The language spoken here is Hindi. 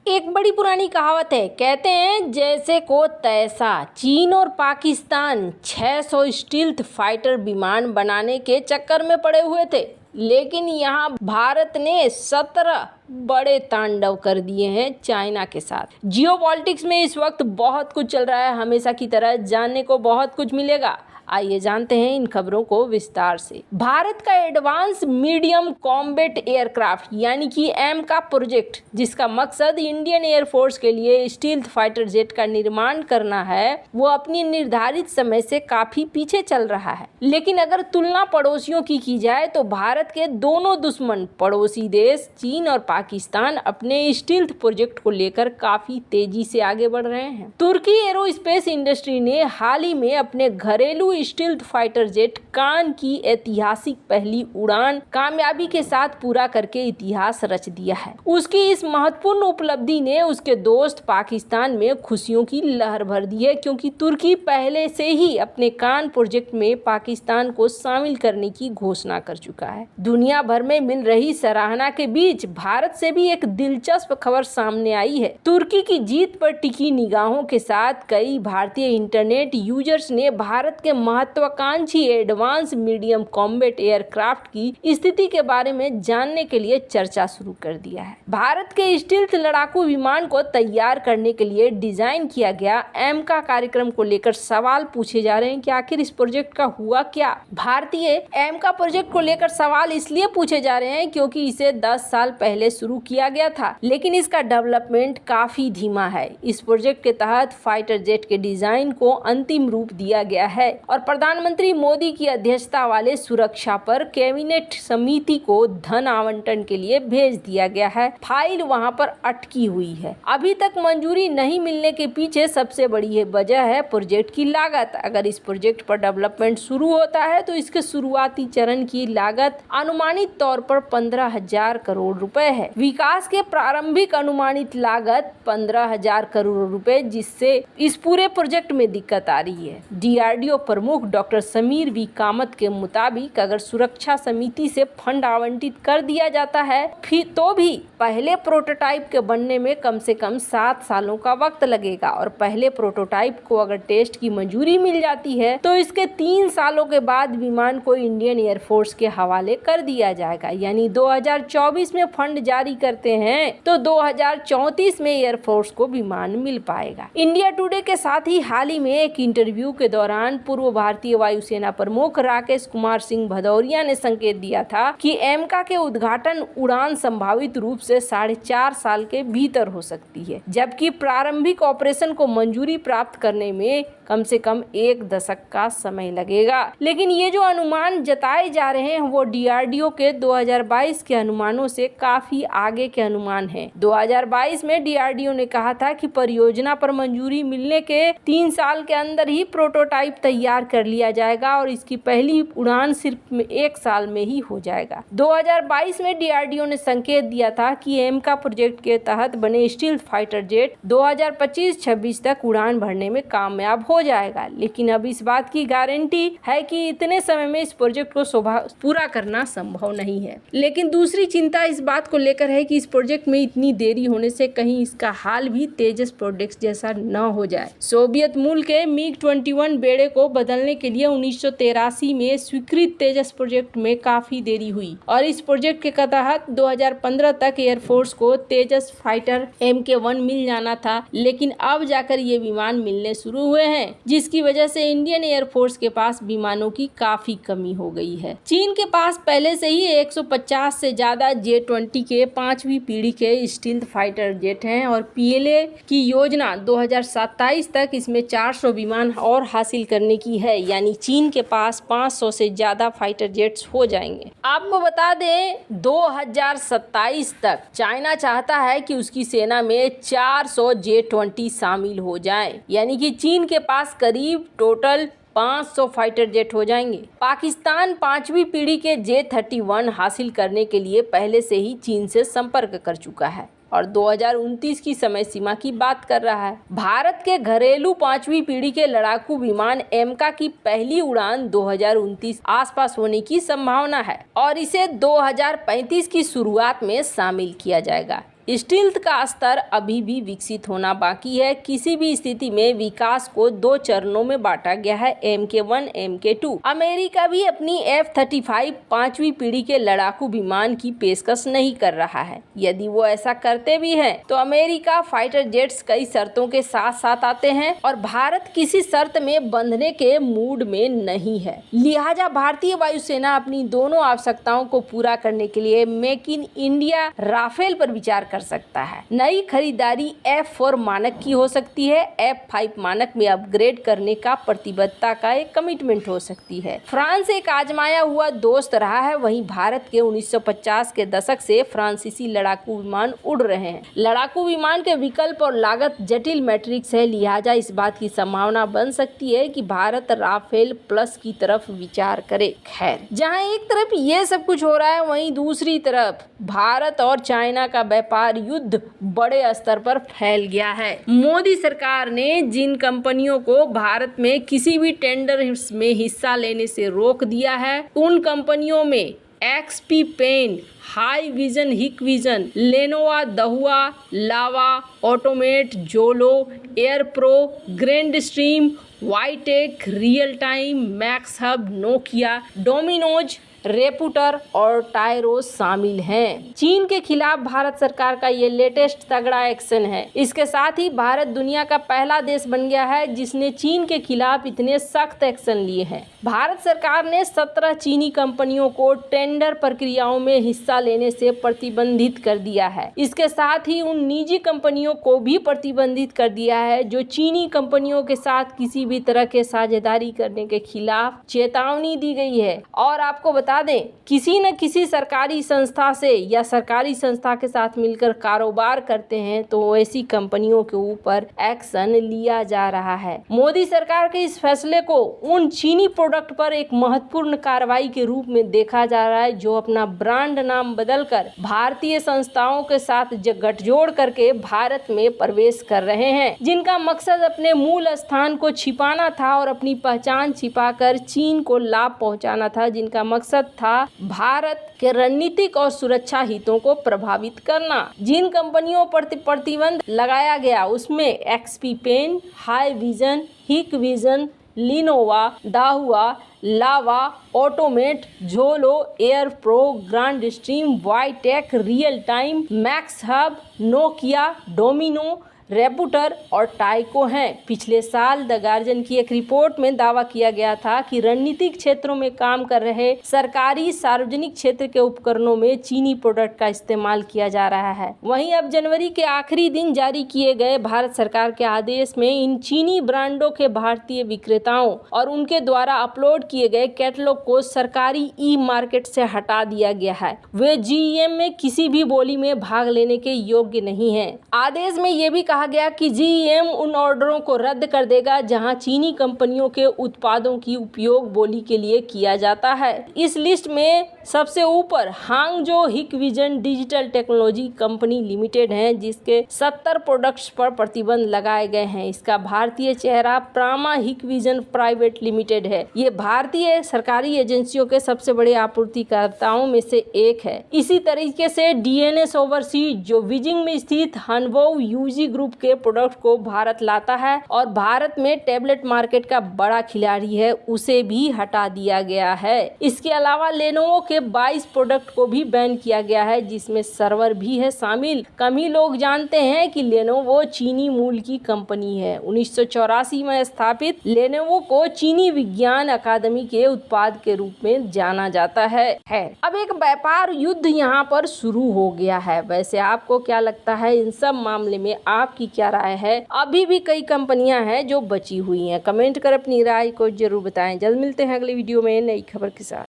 एक बड़ी पुरानी कहावत है, कहते हैं जैसे को तैसा। चीन और पाकिस्तान 600 स्टील्थ फाइटर विमान बनाने के चक्कर में पड़े हुए थे, लेकिन यहाँ भारत ने 17 बड़े तांडव कर दिए हैं चाइना के साथ। जियोपॉलिटिक्स में इस वक्त बहुत कुछ चल रहा है, हमेशा की तरह जानने को बहुत कुछ मिलेगा। आइए जानते हैं इन खबरों को विस्तार से। भारत का एडवांस मीडियम कॉम्बैट एयरक्राफ्ट यानी कि एमका प्रोजेक्ट, जिसका मकसद इंडियन एयरफोर्स के लिए स्टील्थ फाइटर जेट का निर्माण करना है, वो अपनी निर्धारित समय से काफी पीछे चल रहा है। लेकिन अगर तुलना पड़ोसियों की जाए तो भारत के दोनों दुश्मन पड़ोसी देश चीन और पाकिस्तान अपने स्टील्थ प्रोजेक्ट को लेकर काफी तेजी से आगे बढ़ रहे हैं। तुर्की एरोस्पेस इंडस्ट्री ने हाल ही में अपने घरेलू स्टील्थ फाइटर जेट कान की ऐतिहासिक पहली उड़ान कामयाबी के साथ पूरा करके इतिहास रच दिया है। उसकी इस महत्वपूर्ण उपलब्धि ने उसके दोस्त पाकिस्तान में खुशियों की लहर भर दी है, क्योंकि तुर्की पहले से ही अपने कान प्रोजेक्ट में पाकिस्तान को शामिल करने की घोषणा कर चुका है। दुनिया भर में मिल रही सराहना के बीच भारत से भी एक दिलचस्प खबर सामने आई है। तुर्की की जीत पर टिकी निगाहों के साथ कई भारतीय इंटरनेट यूजर्स ने भारत के महत्वाकांक्षी एडवांस मीडियम कॉम्बैट एयरक्राफ्ट की स्थिति के बारे में जानने के लिए चर्चा शुरू कर दिया है। भारत के स्टील्थ लड़ाकू विमान को तैयार करने के लिए डिजाइन किया गया एमका कार्यक्रम को लेकर सवाल पूछे जा रहे हैं कि आखिर इस प्रोजेक्ट का हुआ क्या। भारतीय एमका प्रोजेक्ट को लेकर सवाल इसलिए पूछे जा रहे हैं क्योंकि इसे 10 साल पहले शुरू किया गया था, लेकिन इसका डेवलपमेंट काफी धीमा है। इस प्रोजेक्ट के तहत फाइटर जेट के डिजाइन को अंतिम रूप दिया गया है और प्रधानमंत्री मोदी की अध्यक्षता वाले सुरक्षा पर कैबिनेट समिति को धन आवंटन के लिए भेज दिया गया है। फाइल वहां पर अटकी हुई है। अभी तक मंजूरी नहीं मिलने के पीछे सबसे बड़ी वजह है प्रोजेक्ट की लागत। अगर इस प्रोजेक्ट पर डेवलपमेंट शुरू होता है तो इसके शुरुआती चरण की लागत अनुमानित तौर पर 15,000 करोड़ रुपए है। विकास के प्रारंभिक अनुमानित लागत 15,000 करोड़ रुपए, जिससे इस पूरे प्रोजेक्ट में दिक्कत आ रही है। डीआरडीओ प्रमुख डॉक्टर समीर वी कामत के मुताबिक अगर सुरक्षा समिति से फंड आवंटित कर दिया जाता है फिर तो भी पहले प्रोटोटाइप के बनने में कम से कम 7 सालों का वक्त लगेगा और पहले प्रोटोटाइप को अगर टेस्ट की मंजूरी मिल जाती है तो इसके 3 सालों के बाद विमान को इंडियन एयरफोर्स के हवाले कर दिया जाएगा। यानी 2024 में फंड जारी करते हैं तो 2034 में एयरफोर्स को विमान मिल पाएगा। इंडिया टुडे के साथ ही हाल ही में एक इंटरव्यू के दौरान पूर्व भारतीय वायुसेना प्रमुख राकेश कुमार सिंह भदौरिया ने संकेत दिया था कि एमका के उद्घाटन उड़ान संभावित रूप से 4.5 साल के भीतर हो सकती है, जबकि प्रारंभिक ऑपरेशन को मंजूरी प्राप्त करने में कम से कम 1 दशक का समय लगेगा। लेकिन ये जो अनुमान जताए जा रहे हैं वो डीआरडीओ के 2022 के अनुमानों से काफी आगे के अनुमान हैं। 2022 में डीआरडीओ ने कहा था कि परियोजना पर मंजूरी मिलने के 3 साल के अंदर ही प्रोटोटाइप तैयार कर लिया जाएगा और इसकी पहली उड़ान सिर्फ 1 साल में ही हो जाएगा। 2022 में डीआरडीओ ने संकेत दिया था कि एमका प्रोजेक्ट के तहत बने स्टील्थ फाइटर जेट 2025-26 तक उड़ान भरने में कामयाब हो जाएगा। लेकिन अब इस बात की गारंटी है कि इतने समय में इस प्रोजेक्ट को पूरा करना संभव नहीं है। लेकिन दूसरी चिंता इस बात को लेकर है कि इस प्रोजेक्ट में इतनी देरी होने से कहीं इसका हाल भी तेजस प्रोजेक्ट जैसा न हो जाए। सोवियत मूल के मिग 21 बेड़े को बदलने के लिए 1983 में स्वीकृत तेजस प्रोजेक्ट में काफी देरी हुई और इस प्रोजेक्ट के तहत 2015 तक एयरफोर्स को तेजस फाइटर MK1 मिल जाना था, लेकिन अब जाकर ये विमान मिलने शुरू हुए हैं, जिसकी वजह से इंडियन एयरफोर्स के पास विमानों की काफी कमी हो गई है। चीन के पास पहले से ही 150 से ज्यादा J-20 के 5वीं पीढ़ी के स्टील्थ फाइटर जेट हैं और PLA की योजना 2027 तक इसमें 400 विमान और हासिल करने की है। यानी चीन के पास 500 से ज्यादा फाइटर जेट्स हो जाएंगे। आपको बता दें 2027 तक चाइना चाहता है कि उसकी सेना में 400 J-20 शामिल हो जाएं। यानी कि चीन के पास करीब टोटल 500 फाइटर जेट हो जाएंगे। पाकिस्तान 5वीं पीढ़ी के J-31 हासिल करने के लिए पहले से ही चीन से संपर्क कर चुका है और 2029 की समय सीमा की बात कर रहा है। भारत के घरेलू 5वीं पीढ़ी के लड़ाकू विमान एमका की पहली उड़ान 2029 आसपास होने की संभावना है और इसे 2035 की शुरुआत में शामिल किया जाएगा। स्टील्थ का स्तर अभी भी विकसित होना बाकी है। किसी भी स्थिति में विकास को 2 चरणों में बांटा गया है, MK1, MK2। अमेरिका भी अपनी F-35 5वीं पीढ़ी के लड़ाकू विमान की पेशकश नहीं कर रहा है। यदि वो ऐसा करते भी हैं तो अमेरिका फाइटर जेट्स कई शर्तों के साथ साथ आते हैं और भारत किसी शर्त में बंधने के मूड में नहीं है। लिहाजा भारतीय वायुसेना अपनी दोनों आवश्यकताओं को पूरा करने के लिए मेक इन इंडिया राफेल पर विचार कर सकता है। नई खरीदारी F4 मानक की हो सकती है। F5 मानक में अपग्रेड करने का प्रतिबद्धता का एक कमिटमेंट हो सकती है। फ्रांस एक आजमाया हुआ दोस्त रहा है, वहीं भारत के 1950 के दशक से फ्रांसीसी लड़ाकू विमान उड़ रहे हैं। लड़ाकू विमान के विकल्प और लागत जटिल मैट्रिक्स है, लिहाजा इस बात की संभावना बन सकती है कि भारत राफेल प्लस की तरफ विचार करे। खैर, जहां एक तरफ ये सब कुछ हो रहा है, वहीं दूसरी तरफ भारत और चाइना का व्यापार युद्ध बड़े स्तर पर फैल गया है। मोदी सरकार ने जिन कंपनियों को भारत में किसी भी टेंडर में हिस्सा लेने से रोक दिया है, उन कंपनियों में XP Pen, High Vision, Hikvision, Lenovo, Dahua, Lava, Automate, Xolo, Air Pro, Grandstream, Ytech, Real Time, Max Hub, Nokia, Domino's, रेपुटर और टायरोस शामिल हैं। चीन के खिलाफ भारत सरकार का ये लेटेस्ट तगड़ा एक्शन है। इसके साथ ही भारत दुनिया का पहला देश बन गया है जिसने चीन के खिलाफ इतने सख्त एक्शन लिए हैं। भारत सरकार ने 17 चीनी कंपनियों को टेंडर प्रक्रियाओं में हिस्सा लेने से प्रतिबंधित कर दिया है। इसके साथ ही उन निजी कंपनियों को भी प्रतिबंधित कर दिया है जो चीनी कंपनियों के साथ किसी भी तरह के साझेदारी करने के खिलाफ चेतावनी दी गई है। और आपको बता दें, किसी न किसी सरकारी संस्था से या सरकारी संस्था के साथ मिलकर कारोबार करते हैं तो ऐसी कंपनियों के ऊपर एक्शन लिया जा रहा है। मोदी सरकार के इस फैसले को उन चीनी प्रोडक्ट पर एक महत्वपूर्ण कार्रवाई के रूप में देखा जा रहा है जो अपना ब्रांड नाम बदलकर भारतीय संस्थाओं के साथ गठजोड़ करके भारत में प्रवेश कर रहे हैं, जिनका मकसद अपने मूल स्थान को छिपाना था और अपनी पहचान छिपाकर चीन को लाभ पहुंचाना था, जिनका मकसद था भारत के रणनीतिक और सुरक्षा हितों को प्रभावित करना। जिन कंपनियों पर प्रतिबंध लगाया गया उसमें XP Pen, High Vision, Hikvision, Lenovo, Dahua, Lava, Automate, Xolo, Air Pro, Grandstream, Ytech, Real Time, Max Hub, Nokia, Domino, रेपुटर और टाइको हैं। पिछले साल द गार्जियन की एक रिपोर्ट में दावा किया गया था कि रणनीतिक क्षेत्रों में काम कर रहे सरकारी सार्वजनिक क्षेत्र के उपकरणों में चीनी प्रोडक्ट का इस्तेमाल किया जा रहा है। वहीं अब जनवरी के आखिरी दिन जारी किए गए भारत सरकार के आदेश में इन चीनी ब्रांडों के भारतीय विक्रेताओं और उनके द्वारा अपलोड किए गए कैटलॉग को सरकारी ई मार्केट से हटा दिया गया है। वे GEM में किसी भी बोली में भाग लेने के योग्य नहीं है। आदेश में ये भी कहा गया कि GEM उन ऑर्डरों को रद्द कर देगा जहां चीनी कंपनियों के उत्पादों की उपयोग बोली के लिए किया जाता है। इस लिस्ट में सबसे ऊपर हांगजो Hikvision digital technology company limited है, जिसके 70 प्रोडक्ट्स पर प्रतिबंध लगाए गए हैं। इसका भारतीय चेहरा प्रामा हिकविजन प्राइवेट लिमिटेड है। ये भारतीय सरकारी एजेंसियों के सबसे बड़े आपूर्तिकर्ताओं में से एक है। इसी तरीके से DNS ओवरसीज जो बीजिंग में स्थित हनबोव यूजी ग्रुप के प्रोडक्ट को भारत लाता है और भारत में टैबलेट मार्केट का बड़ा खिलाड़ी है, उसे भी हटा दिया गया है। इसके अलावा लेनोवो के 22 प्रोडक्ट को भी बैन किया गया है, जिसमें सर्वर भी है शामिल। कम ही लोग जानते हैं कि लेनोवो चीनी मूल की कंपनी है। 1984 में स्थापित लेनोवो को चीनी विज्ञान अकादमी के उत्पाद के रूप में जाना जाता है। अब एक व्यापार युद्ध यहाँ पर शुरू हो गया है। वैसे आपको क्या लगता है, इन सब मामले में आपकी क्या राय है? अभी भी कई कंपनियां हैं जो बची हुई हैं। कमेंट कर अपनी राय को जरूर बताएं। जल्द मिलते हैं अगले वीडियो में नई खबर के साथ।